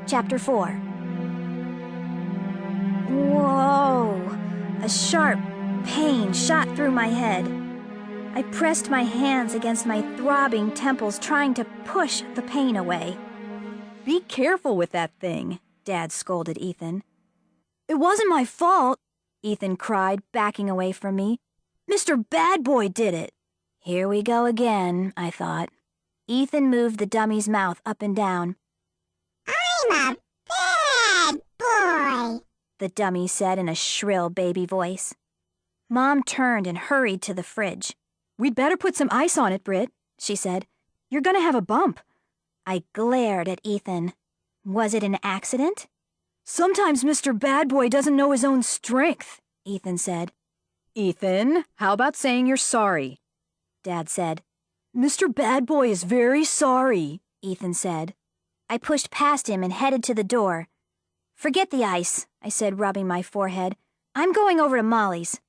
Chapter 4. Whoa! A sharp pain shot through my head. I pressed my hands against my throbbing temples, trying to push the pain away. Be careful with that thing, Dad scolded Ethan. It wasn't my fault, Ethan cried, backing away from me. Mr. Bad Boy did it. Here we go again, I thought. Ethan moved the dummy's mouth up and down. I'm a bad boy, the dummy said in a shrill baby voice. Mom turned and hurried to the fridge. We'd better put some ice on it, Britt, she said. You're gonna have a bump. I glared at Ethan. Was it an accident? Sometimes Mr. Bad Boy doesn't know his own strength, Ethan said. Ethan, how about saying you're sorry? Dad said. Mr. Bad Boy is very sorry, Ethan said. I pushed past him and headed to the door. Forget the ice, I said, rubbing my forehead. I'm going over to Molly's.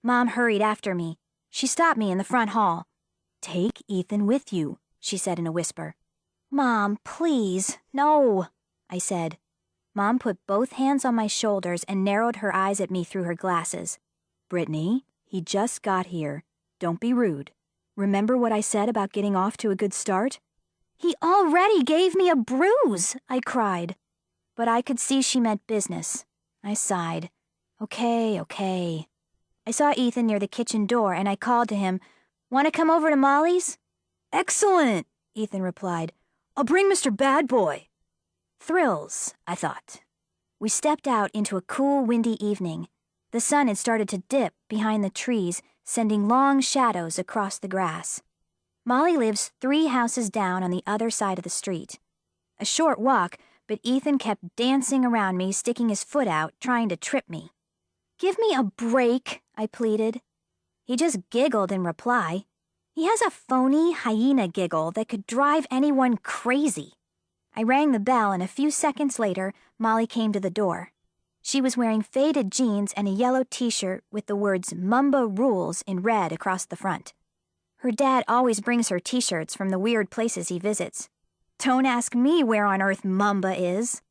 Mom hurried after me. She stopped me in the front hall. Take Ethan with you, she said in a whisper. Mom, please, no, I said. Mom put both hands on my shoulders and narrowed her eyes at me through her glasses. Brittney, he just got here. Don't be rude. Remember what I said about getting off to a good start? He already gave me a bruise, I cried. But I could see she meant business. I sighed. Okay. I saw Ethan near the kitchen door and I called to him, Want to come over to Molly's? Excellent, Ethan replied. I'll bring Mr. Bad Boy. Thrills, I thought. We stepped out into a cool, windy evening. The sun had started to dip behind the trees, sending long shadows across the grass. Molly lives 3 houses down on the other side of the street. A short walk, but Ethan kept dancing around me, sticking his foot out, trying to trip me. Give me a break, I pleaded. He just giggled in reply. He has a phony hyena giggle that could drive anyone crazy. I rang the bell and a few seconds later, Molly came to the door. She was wearing faded jeans and a yellow t-shirt with the words Mamba Rules in red across the front. Her dad always brings her t-shirts from the weird places he visits. Don't ask me where on earth Mamba is.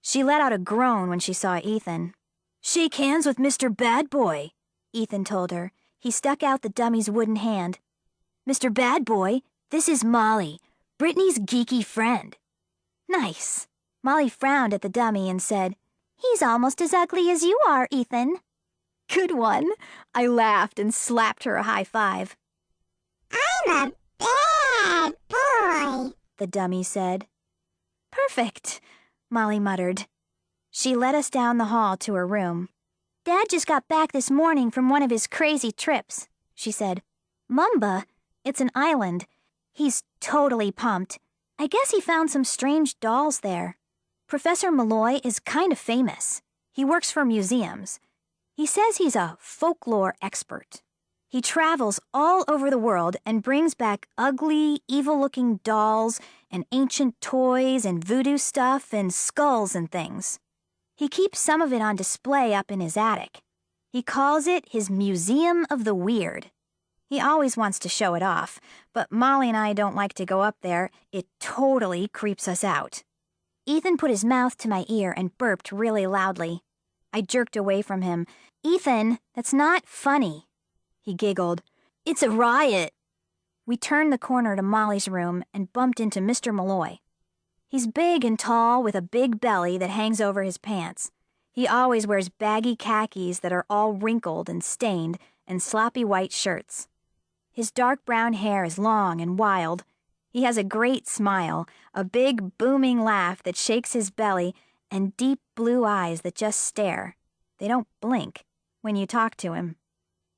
She let out a groan when she saw Ethan. Shake hands with Mr. Bad Boy, Ethan told her. He stuck out the dummy's wooden hand. Mr. Bad Boy, this is Molly, Brittney's geeky friend. Nice. Molly frowned at the dummy and said, He's almost as ugly as you are, Ethan. Good one. I laughed and slapped her a high five. I'm a bad boy, the dummy said. Perfect, Molly muttered. She led us down the hall to her room. Dad just got back this morning from one of his crazy trips, she said. Mumba, it's an island. He's totally pumped. I guess he found some strange dolls there. Professor Malloy is kind of famous. He works for museums. He says he's a folklore expert. He travels all over the world and brings back ugly, evil-looking dolls and ancient toys and voodoo stuff and skulls and things. He keeps some of it on display up in his attic. He calls it his Museum of the Weird. He always wants to show it off, but Molly and I don't like to go up there. It totally creeps us out. Ethan put his mouth to my ear and burped really loudly. I jerked away from him. Ethan, that's not funny. He giggled. It's a riot. We turned the corner to Molly's room and bumped into Mr. Malloy. He's big and tall with a big belly that hangs over his pants. He always wears baggy khakis that are all wrinkled and stained and sloppy white shirts. His dark brown hair is long and wild. He has a great smile, a big booming laugh that shakes his belly, and deep blue eyes that just stare. They don't blink when you talk to him.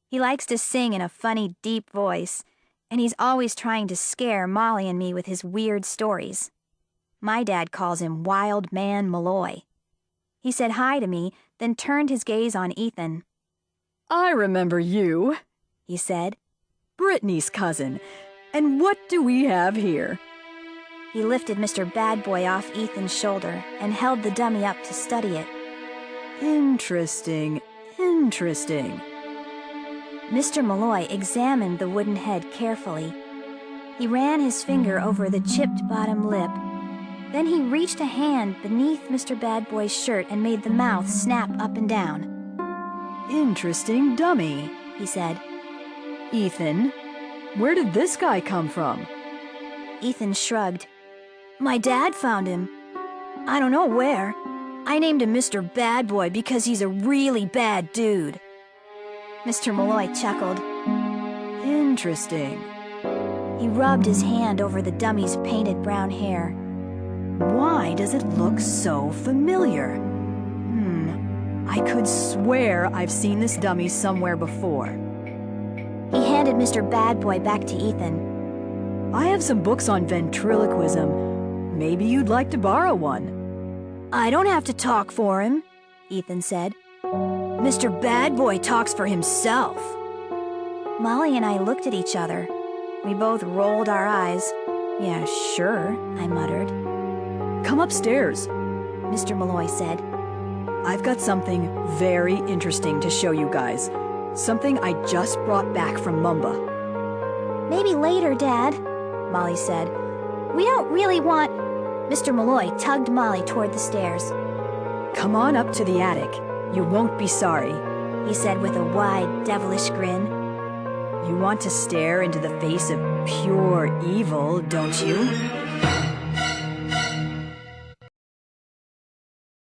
He likes to sing in a funny, deep voice, and he's always trying to scare Molly and me with his weird stories. My dad calls him Wild Man Malloy. He said hi to me, then turned his gaze on Ethan. I remember you, he said. Brittney's cousin. And what do we have here? He lifted Mr. Bad Boy off Ethan's shoulder and held the dummy up to study it. Interesting. Mr. Malloy examined the wooden head carefully. He ran his finger over the chipped bottom lip. Then he reached a hand beneath Mr. Bad Boy's shirt and made the mouth snap up and down. Interesting dummy, He said. Ethan. Where did this guy come from? Ethan shrugged. My dad found him. I don't know where. I named him Mr. Bad Boy because he's a really bad dude. Mr. Malloy chuckled. Interesting. He rubbed his hand over the dummy's painted brown hair. Why does it look so familiar? I could swear I've seen this dummy somewhere before. He handed Mr. Bad Boy back to Ethan. I have some books on ventriloquism. Maybe you'd like to borrow one. I don't have to talk for him, Ethan said. Mr. Bad Boy talks for himself. Molly and I looked at each other. We both rolled our eyes. Yeah, sure, I muttered. Come upstairs, Mr. Malloy said. I've got something very interesting to show you guys. Something I just brought back from Mumba. Maybe later, Dad, Molly said. We don't really want... Mr. Malloy tugged Molly toward the stairs. Come on up to the attic. You won't be sorry, He said with a wide, devilish grin. You want to stare into the face of pure evil, don't you?